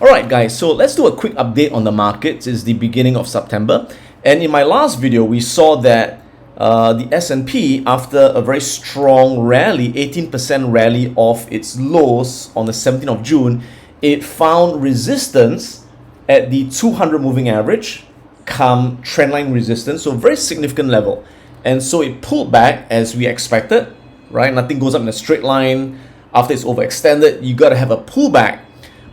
Alright guys, so let's do a quick update on the markets. It's the beginning of September, and in my last video we saw that the S&P, after a very strong rally, 18% rally off its lows on the 17th of June, it found resistance at the 200 moving average, come trendline resistance, so very significant level. And so it pulled back as we expected, right? Nothing goes up in a straight line. After it's overextended, you got to have a pullback.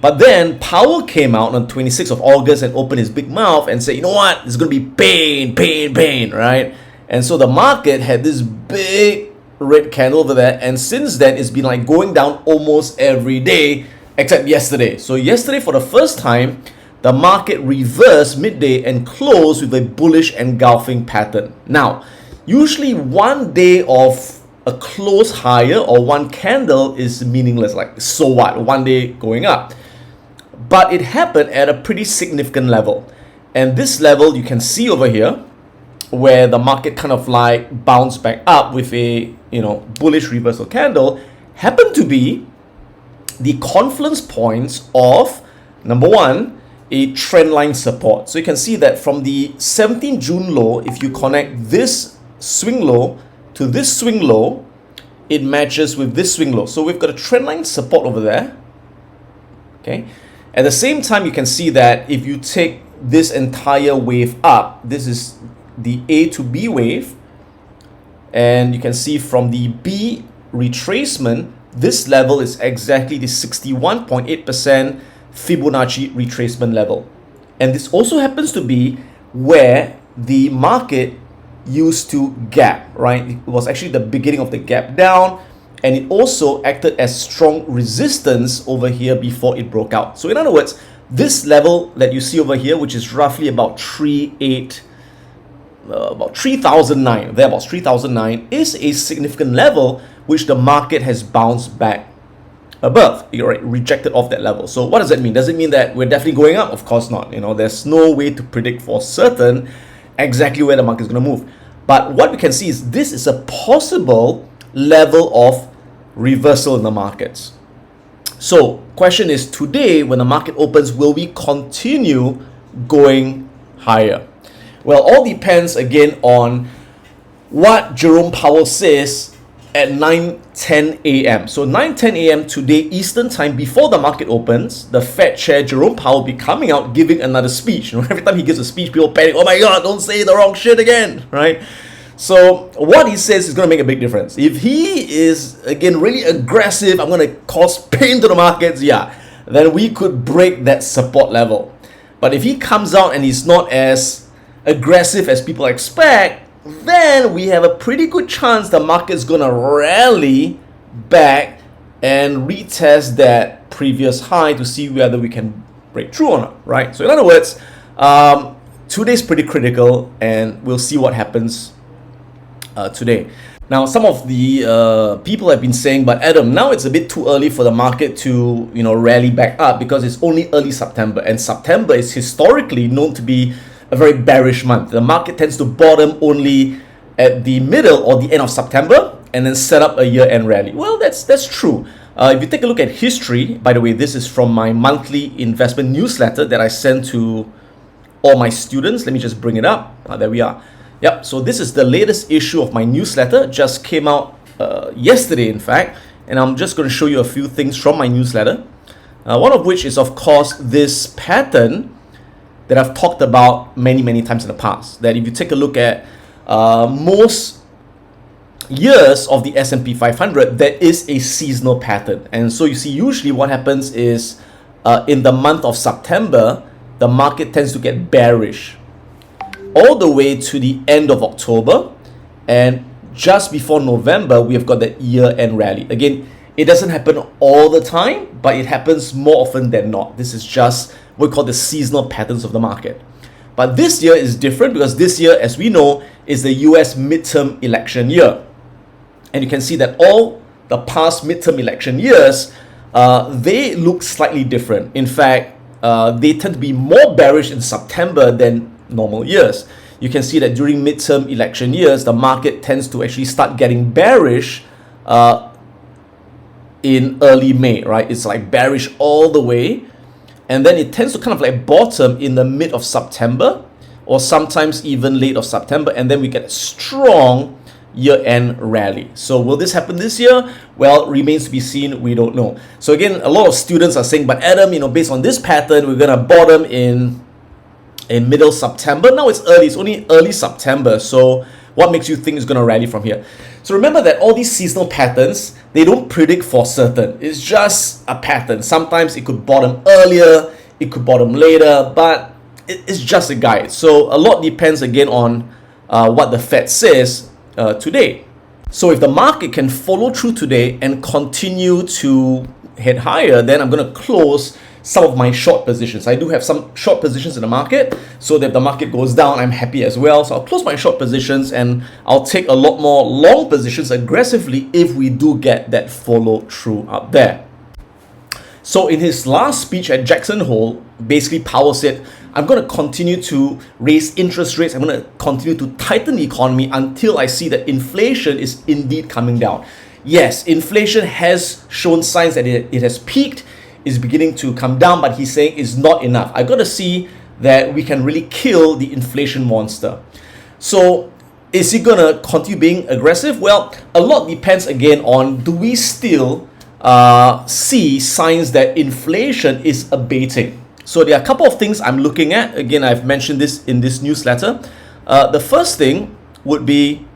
But then Powell came out on 26th of August and opened his big mouth and said, you know what, it's going to be pain, right? And so the market had this big red candle over there, and since then it's been like going down almost every day except yesterday. So yesterday, for the first time, the market reversed midday and closed with a bullish engulfing pattern. Now, usually one day of a close higher or one candle is meaningless, like so what, one day going up. But it happened at a pretty significant level, and this level you can see over here where the market kind of like bounced back up with a bullish reversal candle, happened to be the confluence points of, number one, a trend line support. So you can see that from the 17th June low, if you connect this swing low to this swing low, it matches with this swing low. So we've got a trend line support over there. Okay. At the same time, you can see that if you take this entire wave up, this is the A to B wave, and you can see from the B retracement, this level is exactly the 61.8% Fibonacci retracement level. And this also happens to be where the market used to gap, right? It was actually the beginning of the gap down, and it also acted as strong resistance over here before it broke out. So in other words, this level that you see over here, which is roughly about 3009, thereabouts 3009, is a significant level which the market has bounced back above. You're right, rejected off that level. So what does that mean? Does it mean that we're definitely going up? Of course not. There's no way to predict for certain exactly where the market is going to move. But what we can see is this is a possible level of reversal in the markets. So question is, today when the market opens, will we continue going higher? Well, all depends again on what Jerome Powell says at 9:10 a.m. So 9:10 a.m. today Eastern time, before the market opens, the Fed Chair Jerome Powell will be coming out giving another speech. Every time he gives a speech, people panic. Oh my God, don't say the wrong shit again, right? So what he says is going to make a big difference. If he is, again, really aggressive, I'm going to cause pain to the markets, then we could break that support level. But if he comes out and he's not as aggressive as people expect, then we have a pretty good chance the market's going to rally back and retest that previous high to see whether we can break through or not, right? So in other words, today's pretty critical, and we'll see what happens today. Now, some of the people have been saying, but Adam, now it's a bit too early for the market to rally back up because it's only early September, and September is historically known to be a very bearish month. The market tends to bottom only at the middle or the end of September and then set up a year-end rally. Well, that's true. If you take a look at history, by the way, this is from my monthly investment newsletter that I send to all my students. Let me just bring it up. There we are. Yep, so this is the latest issue of my newsletter, just came out yesterday in fact, and I'm just going to show you a few things from my newsletter. One of which is, of course, this pattern that I've talked about many times in the past, that if you take a look at most years of the S&P 500, there is a seasonal pattern. And so you see, usually what happens is in the month of September, the market tends to get bearish all the way to the end of October, and just before November we have got that year-end rally. Again, it doesn't happen all the time, but it happens more often than not. This is just what we call the seasonal patterns of the market. But this year is different because this year, as we know, is the US midterm election year, and you can see that all the past midterm election years, they look slightly different. In fact, they tend to be more bearish in September than normal years. You can see that during midterm election years, the market tends to actually start getting bearish in early May, right? It's like bearish all the way, and then it tends to kind of like bottom in the mid of September, or sometimes even late of September, and then we get a strong year-end rally. So will this happen this year? Well, remains to be seen. We don't know. So again, a lot of students are saying, but Adam, based on this pattern, we're gonna bottom in middle September. Now it's early. It's only early September. So what makes you think it's gonna rally from here? So remember that all these seasonal patterns, they don't predict for certain. It's just a pattern. Sometimes it could bottom earlier, it could bottom later, but it's just a guide. So a lot depends again on what the Fed says today. So if the market can follow through today and continue to head higher, then I'm going to close some of my short positions. I do have some short positions in the market, so that if the market goes down, I'm happy as well. So I'll close my short positions and I'll take a lot more long positions aggressively if we do get that follow through up there. So in his last speech at Jackson Hole, basically Powell said, I'm going to continue to raise interest rates. I'm going to continue to tighten the economy until I see that inflation is indeed coming down. Yes, inflation has shown signs that it has peaked, is beginning to come down, but he's saying it's not enough. I got to see that we can really kill the inflation monster. So is he going to continue being aggressive? Well, a lot depends again on, do we still see signs that inflation is abating? So there are a couple of things I'm looking at. Again, I've mentioned this in this newsletter. The first thing would be,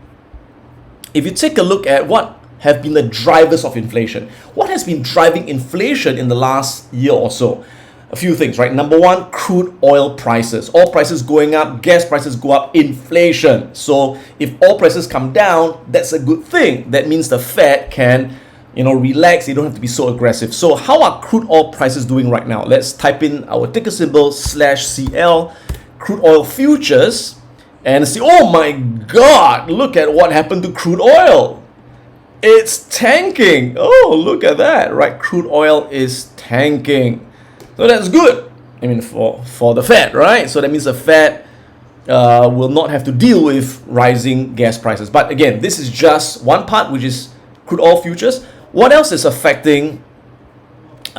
if you take a look at what have been the drivers of inflation. What has been driving inflation in the last year or so? A few things, right? Number one, crude oil prices. Oil prices going up, gas prices go up, inflation. So if oil prices come down, that's a good thing. That means the Fed can relax. They don't have to be so aggressive. So how are crude oil prices doing right now? Let's type in our ticker symbol /CL, crude oil futures, and see, oh my God, look at what happened to crude oil. It's tanking. Oh, look at that, right? Crude oil is tanking. So that's good. I mean, for the Fed, right? So that means the Fed will not have to deal with rising gas prices. But again, this is just one part, which is crude oil futures. What else is affecting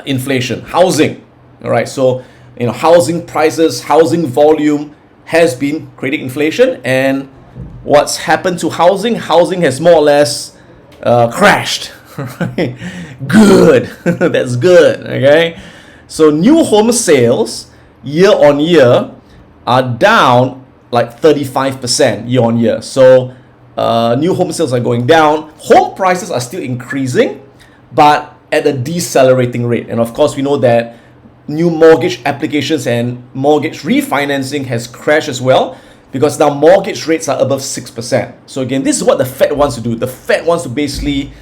inflation? Housing. All right. So, housing prices, housing volume has been creating inflation. And what's happened to housing? Housing has more or less crashed. Right? Good. That's good. Okay. So new home sales year on year are down like 35% year on year. So new home sales are going down. Home prices are still increasing, but at a decelerating rate. And of course, we know that new mortgage applications and mortgage refinancing has crashed as well, because now mortgage rates are above 6%. So again, this is what the Fed wants to do. The Fed wants to basically,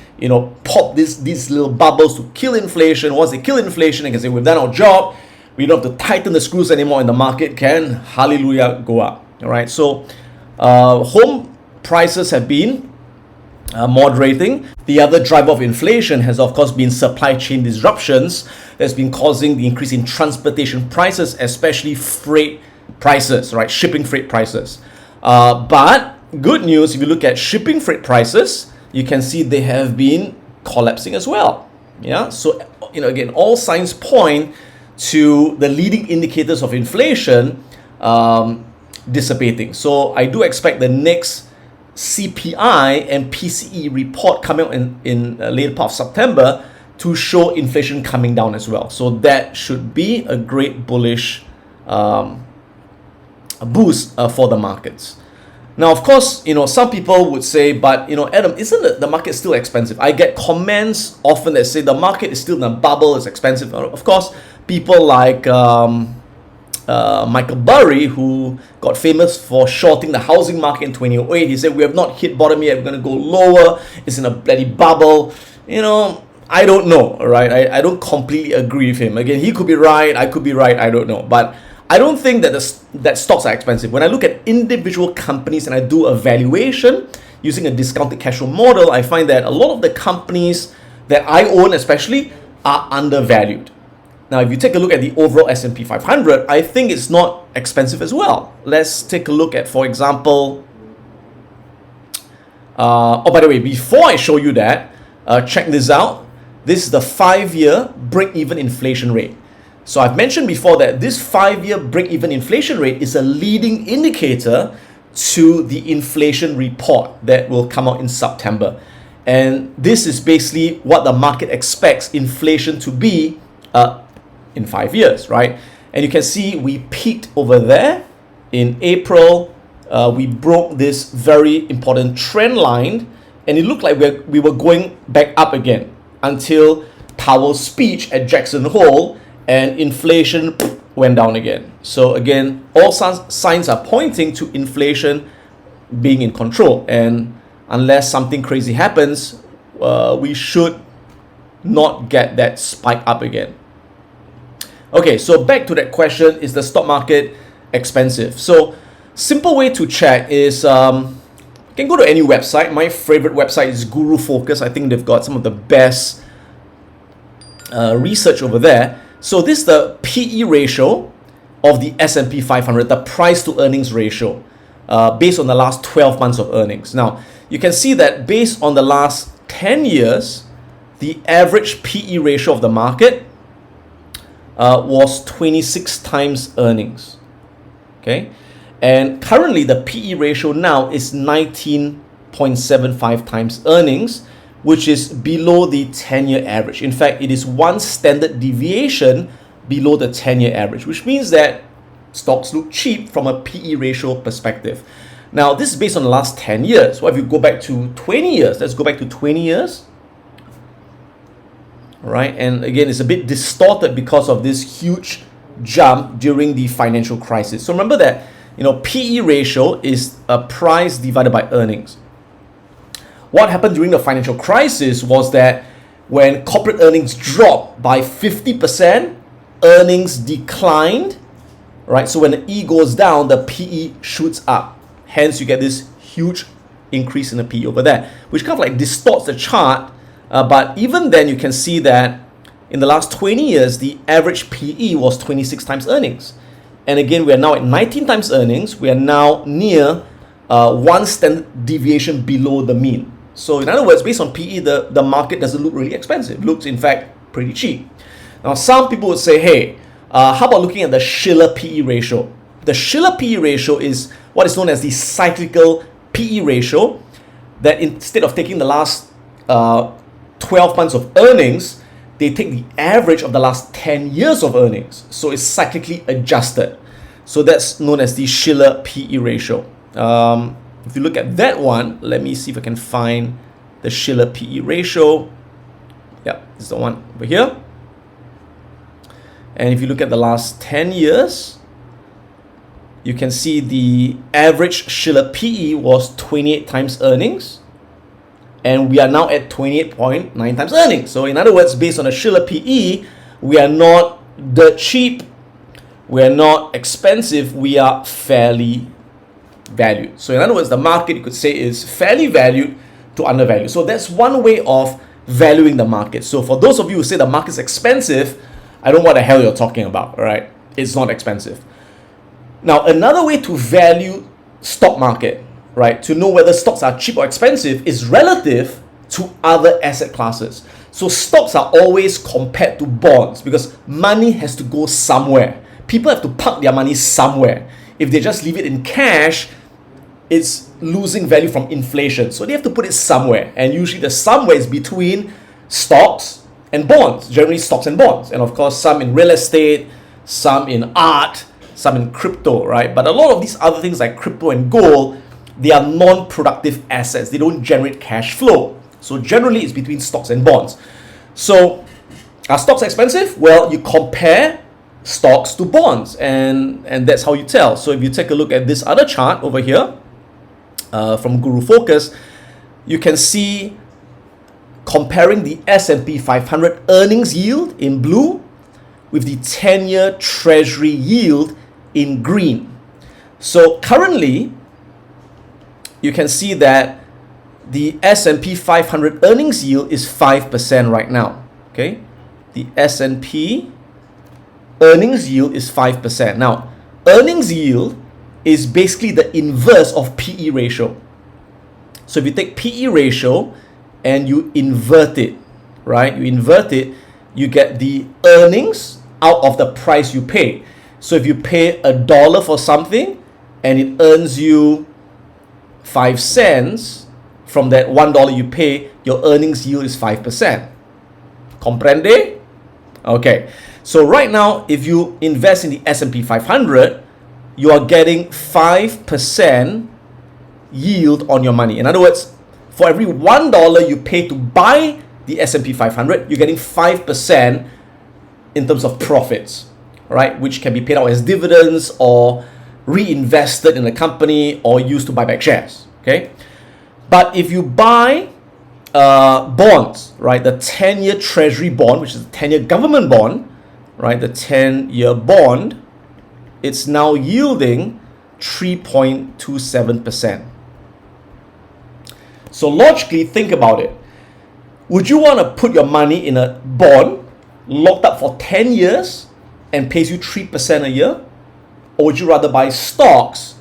pop these little bubbles to kill inflation. Once they kill inflation, they can say, we've done our job. We don't have to tighten the screws anymore, and the market can, hallelujah, go up. All right. So home prices have been moderating. The other driver of inflation has, of course, been supply chain disruptions that's been causing the increase in transportation prices, especially freight prices, right? Shipping freight prices. But good news, if you look at shipping freight prices, you can see they have been collapsing as well. Yeah. So, again, all signs point to the leading indicators of inflation dissipating. So I do expect the next CPI and PCE report coming out in later part of September to show inflation coming down as well. So that should be a great bullish boost for the markets. Now, of course, some people would say, but, Adam, isn't the market still expensive? I get comments often that say the market is still in a bubble, it's expensive. Of course, people like Michael Burry, who got famous for shorting the housing market in 2008, he said, we have not hit bottom yet, we're going to go lower, it's in a bloody bubble. I don't know, right? I don't completely agree with him. Again, he could be right, I could be right, I don't know. But I don't think that that stocks are expensive. When I look at individual companies and I do a valuation using a discounted cash flow model, I find that a lot of the companies that I own especially are undervalued. Now, if you take a look at the overall S&P 500, I think it's not expensive as well. Let's take a look at, for example, by the way, before I show you that, check this out. This is the 5-year break-even inflation rate. So I've mentioned before that this 5-year break-even inflation rate is a leading indicator to the inflation report that will come out in September. And this is basically what the market expects inflation to be in 5 years, right? And you can see we peaked over there in April. We broke this very important trend line, and it looked like we were going back up again until Powell's speech at Jackson Hole, and inflation went down again. So again, all signs are pointing to inflation being in control, and unless something crazy happens, we should not get that spike up again. Okay, so back to that question, is the stock market expensive? So simple way to check is you can go to any website. My favorite website is Guru Focus. I think they've got some of the best research over there. So this is the PE ratio of the S&P 500, the price to earnings ratio, based on the last 12 months of earnings. Now, you can see that based on the last 10 years, the average PE ratio of the market was 26 times earnings. Okay, and currently the PE ratio now is 19.75 times earnings, which is below the 10-year average. In fact, it is one standard deviation below the 10-year average, which means that stocks look cheap from a PE ratio perspective. Now, this is based on the last 10 years. What if you go back to 20 years? Let's go back to 20 years. All right, and again, it's a bit distorted because of this huge jump during the financial crisis. So remember that, PE ratio is a price divided by earnings. What happened during the financial crisis was that when corporate earnings dropped by 50%, earnings declined, right? So when the E goes down, the PE shoots up. Hence, you get this huge increase in the PE over there, which kind of like distorts the chart. But even then, you can see that in the last 20 years, the average PE was 26 times earnings. And again, we are now at 19 times earnings. We are now near one standard deviation below the mean. So in other words, based on PE, the market doesn't look really expensive. It looks, in fact, pretty cheap. Now, some people would say, hey, how about looking at the Shiller PE ratio? The Shiller PE ratio is what is known as the cyclical PE ratio, that instead of taking the last 12 months of earnings, they take the average of the last 10 years of earnings. So it's cyclically adjusted. So that's known as the Shiller PE ratio. If you look at that one, let me see if I can find the Shiller PE ratio. Yeah, this is the one over here. And if you look at the last 10 years, you can see the average Shiller PE was 28 times earnings. And we are now at 28.9 times earnings. So in other words, based on a Shiller PE, we are not dirt cheap, we are not expensive, we are fairly valued. So in other words, the market, you could say, is fairly valued to undervalued. So that's one way of valuing the market. So for those of you who say the market's expensive, I don't know what the hell you're talking about, all right? It's not expensive. Now, another way to value stock market, right, to know whether stocks are cheap or expensive, is relative to other asset classes. So stocks are always compared to bonds because money has to go somewhere. People have to park their money somewhere. If they just leave it in cash, it's losing value from inflation. So they have to put it somewhere. And usually the somewhere is between stocks and bonds, generally stocks and bonds. And of course, some in real estate, some in art, some in crypto, right? But a lot of these other things like crypto and gold, they are non-productive assets. They don't generate cash flow. So generally, it's between stocks and bonds. So are stocks expensive? Well, you compare stocks to bonds, and that's how you tell. So if you take a look at this other chart over here from Guru Focus, you can see comparing the S&P 500 earnings yield in blue with the 10-year treasury yield in green. So currently, you can see that the S&P 500 earnings yield is 5% right now. Okay, the S&P earnings yield is 5%. Now, earnings yield is basically the inverse of PE ratio. So if you take PE ratio and you invert it, right? You invert it, you get the earnings out of the price you pay. So if you pay $1 for something and it earns you 5 cents from that $1 you pay, your earnings yield is 5%. Comprende? Okay. So right now, if you invest in the S&P 500, you are getting 5% yield on your money. In other words, for every $1 you pay to buy the S&P 500, you're getting 5% in terms of profits, right? Which can be paid out as dividends or reinvested in the company or used to buy back shares, okay? But if you buy bonds, right, the 10-year treasury bond, which is a 10-year government bond, right, the 10-year bond, it's now yielding 3.27%. So logically, think about it. Would you want to put your money in a bond locked up for 10 years and pays you 3% a year? Or would you rather buy stocks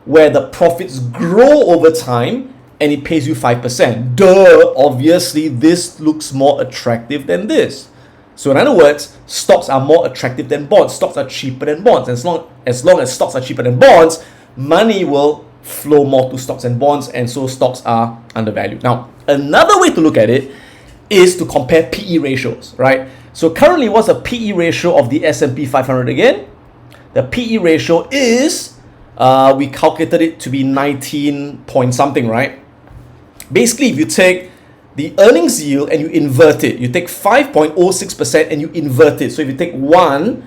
where the profits grow over time and it pays you 5%? Duh, obviously this looks more attractive than this. So in other words, stocks are more attractive than bonds. Stocks are cheaper than bonds. As long as stocks are cheaper than bonds, money will flow more to stocks and bonds, and so stocks are undervalued. Now, another way to look at it is to compare PE ratios, right? So currently, what's the PE ratio of the S&P 500 again? The PE ratio is, we calculated it to be 19 point something, right? Basically, if you take the earnings yield and you invert it, you take 5.06% and you invert it. So if you take 1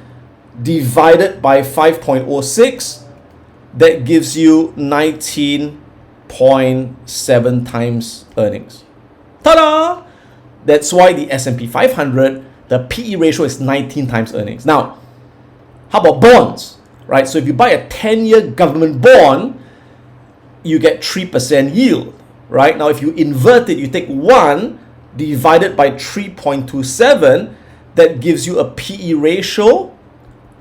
divided by 5.06, that gives you 19.7 times earnings. Ta-da! That's why the S&P 500, the PE ratio is 19 times earnings. Now, how about bonds, right? So if you buy a 10-year government bond, you get 3% yield, right? Now, if you invert it, you take 1 divided by 3.27, that gives you a PE ratio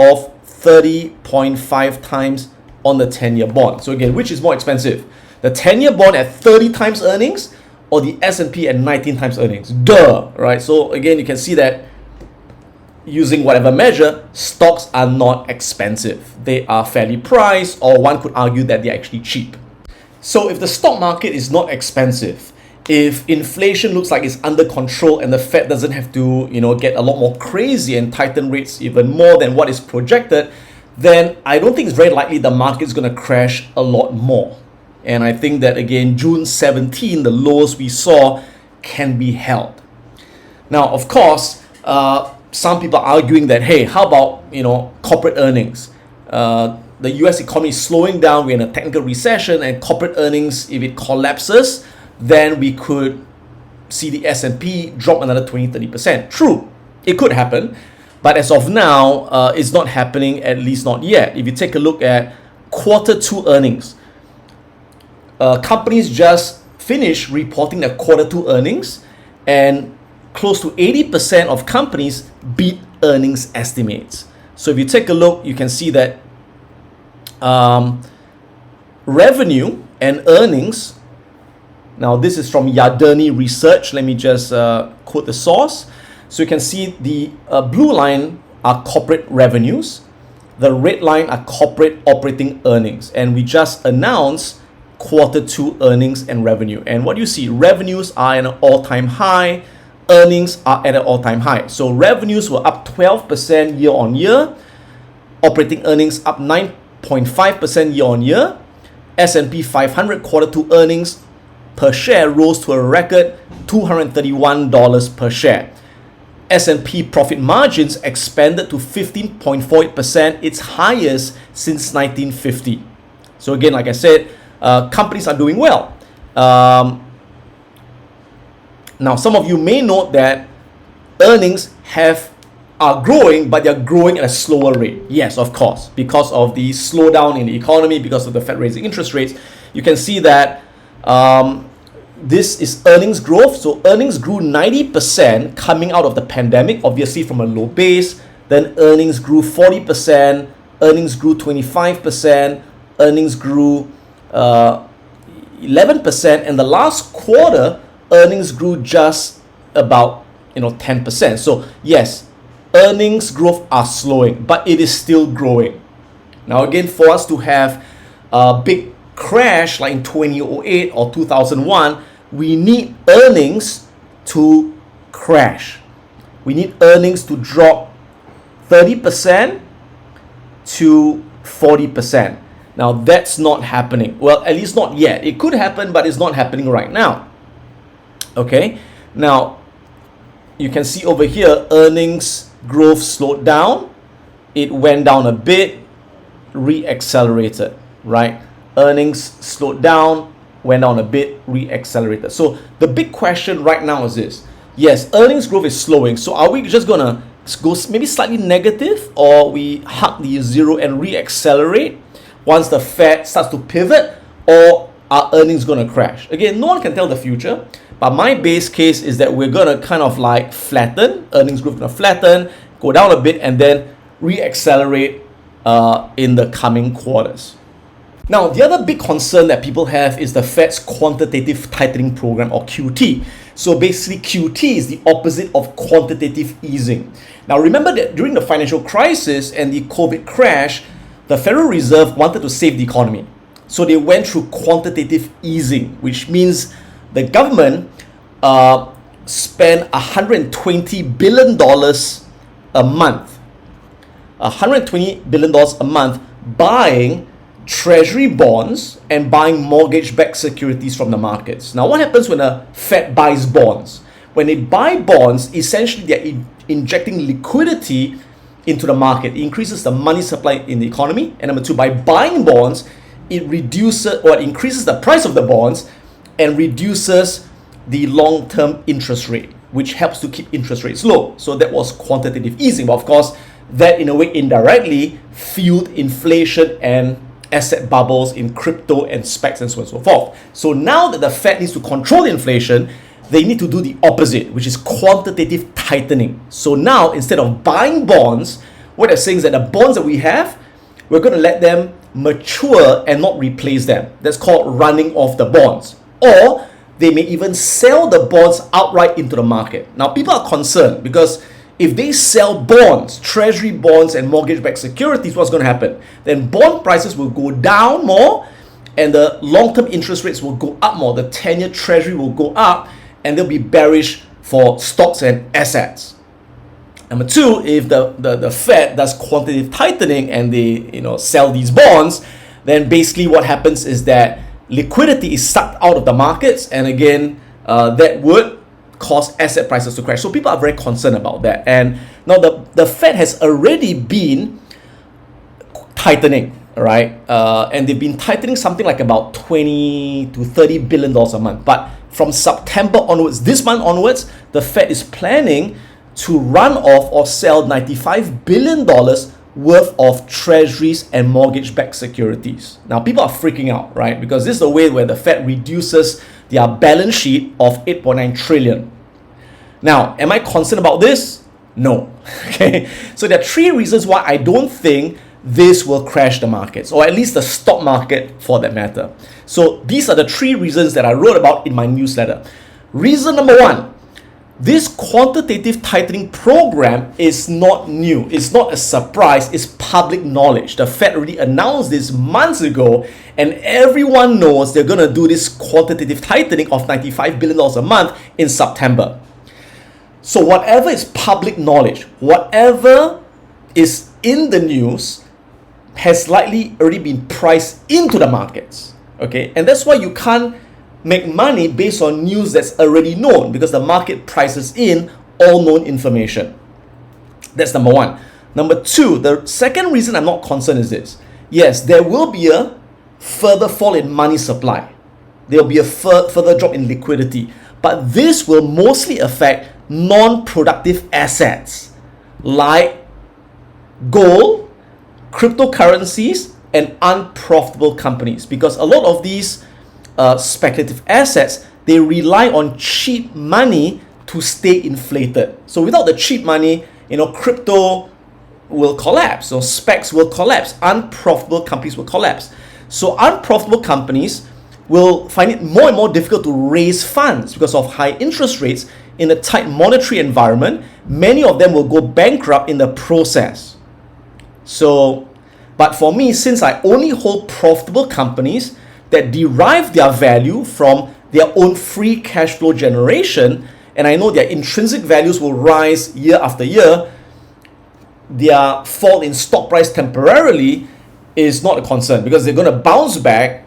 of 30.5 times on the 10-year bond. So again, which is more expensive? The 10-year bond at 30 times earnings or the S&P at 19 times earnings? Duh, right? So again, you can see that using whatever measure, stocks are not expensive. They are fairly priced, or one could argue that they're actually cheap. So if the stock market is not expensive, if inflation looks like it's under control and the Fed doesn't have to, get a lot more crazy and tighten rates even more than what is projected, then I don't think it's very likely the market's going to crash a lot more. And I think that, again, June 17, the lows we saw can be held. Now, of course, some people are arguing that, hey, how about, corporate earnings? The US economy is slowing down, we're in a technical recession, and corporate earnings, if it collapses, then we could see the S&P drop another 20-30%. True, it could happen. But as of now, it's not happening, at least not yet. If you take a look at Q2 earnings, companies just finished reporting their Q2 earnings, and close to 80% of companies beat earnings estimates. So if you take a look, you can see that revenue and earnings, now this is from Yardeni Research. Let me just quote the source. So you can see the blue line are corporate revenues. The red line are corporate operating earnings. And we just announced Q2 earnings and revenue. And what you see, revenues are at an all-time high. Earnings are at an all-time high. So revenues were up 12% year on year. Operating earnings up 9.5% year on year. S&P 500 Q2 earnings per share rose to a record $231 per share. S&P profit margins expanded to 15.48%, its highest since 1950. So again, like I said, companies are doing well. Now, some of you may note that earnings are growing, but they're growing at a slower rate. Yes, of course, because of the slowdown in the economy, because of the Fed raising interest rates. You can see that this is earnings growth. So earnings grew 90% coming out of the pandemic, obviously from a low base. Then earnings grew 40%, earnings grew 25%, earnings grew 11%, and the last quarter, earnings grew just about 10%. So yes, earnings growth are slowing, but it is still growing. Now again, for us to have a big crash like in 2008 or 2001, we need earnings to crash. We need earnings to drop 30% to 40%. Now that's not happening. Well, at least not yet. It could happen, but it's not happening right now. Okay, now you can see over here, earnings growth slowed down. It went down a bit, re-accelerated, right? Earnings slowed down, went down a bit, re-accelerated. So the big question right now is this. Yes, earnings growth is slowing. So are we just gonna go maybe slightly negative, or we hug the zero and re-accelerate once the Fed starts to pivot, or are earnings gonna crash? Again, no one can tell the future, but my base case is that we're gonna kind of like flatten, earnings growth gonna flatten, go down a bit, and then re-accelerate in the coming quarters. Now, the other big concern that people have is the Fed's quantitative tightening program, or QT. So basically, QT is the opposite of quantitative easing. Now, remember that during the financial crisis and the COVID crash, the Federal Reserve wanted to save the economy. So they went through quantitative easing, which means the government spent $120 billion a month. $120 billion a month buying treasury bonds and buying mortgage-backed securities from the markets. Now, what happens when a Fed buys bonds? When they buy bonds, essentially they're injecting liquidity into the market. It increases the money supply in the economy. And number two, by buying bonds, it reduces or it increases the price of the bonds and reduces the long-term interest rate, which helps to keep interest rates low. So that was quantitative easing. But of course, that in a way indirectly fueled inflation and asset bubbles in crypto and specs and so on and so forth. So now that the Fed needs to control inflation, they need to do the opposite, which is quantitative tightening. So now, instead of buying bonds, what they're saying is that the bonds that we have, we're going to let them mature and not replace them. That's called running off the bonds. Or they may even sell the bonds outright into the market. Now, people are concerned because if they sell bonds, treasury bonds and mortgage-backed securities, what's going to happen? Then bond prices will go down more and the long-term interest rates will go up more. The 10-year treasury will go up and they'll be bearish for stocks and assets. Number two, if the Fed does quantitative tightening and they sell these bonds, then basically what happens is that liquidity is sucked out of the markets, and again, that would cause asset prices to crash. So people are very concerned about that. And now the Fed has already been tightening, right? And they've been tightening something like about $20 to $30 billion a month. But from September onwards, this month onwards, the Fed is planning to run off or sell $95 billion worth of treasuries and mortgage-backed securities. Now, people are freaking out, right? Because this is the way where the Fed reduces their balance sheet of 8.9 trillion. Now, am I concerned about this? No. Okay. So there are three reasons why I don't think this will crash the markets, or at least the stock market for that matter. So these are the three reasons that I wrote about in my newsletter. Reason number one, this quantitative tightening program is not new. It's not a surprise. It's public knowledge. The Fed already announced this months ago, and everyone knows they're going to do this quantitative tightening of $95 billion a month in September. So whatever is public knowledge, whatever is in the news, has likely already been priced into the markets. Okay, and that's why you can't make money based on news that's already known, because the market prices in all known information. That's number one. Number two, the second reason I'm not concerned is this. Yes, there will be a further fall in money supply. There will be a further drop in liquidity. But this will mostly affect non-productive assets like gold, cryptocurrencies, and unprofitable companies. Because a lot of these speculative assets, they rely on cheap money to stay inflated. So without the cheap money, crypto will collapse. So specs will collapse. Unprofitable companies will collapse. So unprofitable companies will find it more and more difficult to raise funds because of high interest rates, in a tight monetary environment, many of them will go bankrupt in the process. So, but for me, since I only hold profitable companies that derive their value from their own free cash flow generation, and I know their intrinsic values will rise year after year, their fall in stock price temporarily is not a concern because they're going to bounce back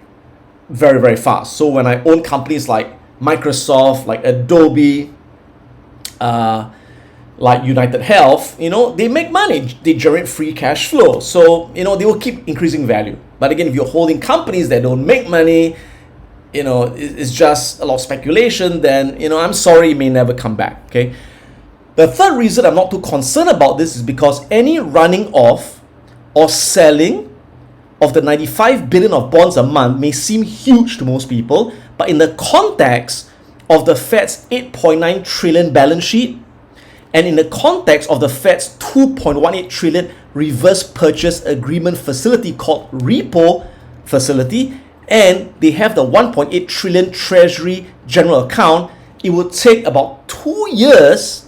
very, very fast. So when I own companies like Microsoft, like Adobe, like United Health, they make money, they generate free cash flow. So, they will keep increasing value. But again, if you're holding companies that don't make money, it's just a lot of speculation, then, I'm sorry, it may never come back, okay? The third reason I'm not too concerned about this is because any running off or selling of the 95 billion of bonds a month may seem huge to most people, but in the context of the Fed's 8.9 trillion balance sheet, and in the context of the Fed's 2.18 trillion reverse purchase agreement facility called repo facility, and they have the 1.8 trillion treasury general account, it would take about 2 years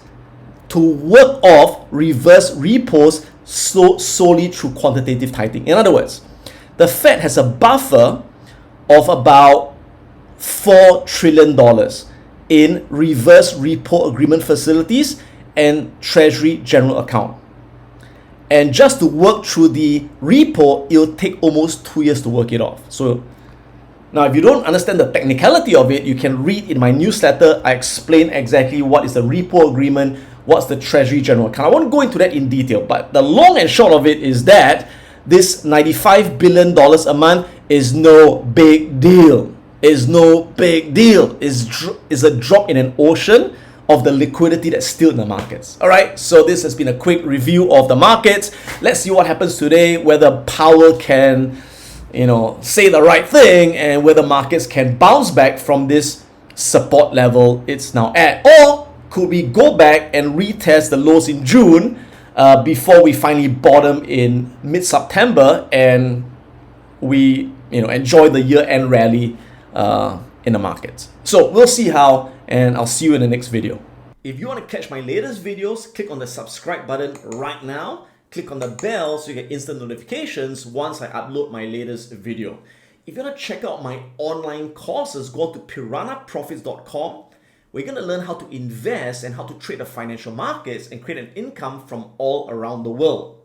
to work off reverse repos solely through quantitative tightening. In other words, the Fed has a buffer of about $4 trillion in reverse repo agreement facilities and treasury general account. And just to work through the repo, it'll take almost 2 years to work it off. So now, if you don't understand the technicality of it, you can read in my newsletter. I explain exactly what is the repo agreement, what's the treasury general account. I won't go into that in detail, but the long and short of it is that this $95 billion a month is no big deal. It's no big deal. It's a drop in an ocean of the liquidity that's still in the markets. All right, so this has been a quick review of the markets. Let's see what happens today, whether Powell can say the right thing and whether markets can bounce back from this support level it's now at, or could we go back and retest the lows in June before we finally bottom in mid-September and we enjoy the year-end rally in the markets. So we'll see how, and I'll see you in the next video. If you want to catch my latest videos, click on the subscribe button right now. Click on the bell so you get instant notifications once I upload my latest video. If you want to check out my online courses, go to piranhaprofits.com. We're going to learn how to invest and how to trade the financial markets and create an income from all around the world.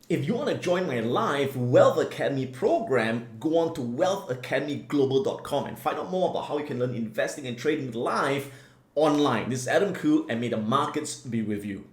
If you want to join my live Wealth Academy program, go on to wealthacademyglobal.com and find out more about how you can learn investing and trading live online. This is Adam Khoo, and may the markets be with you.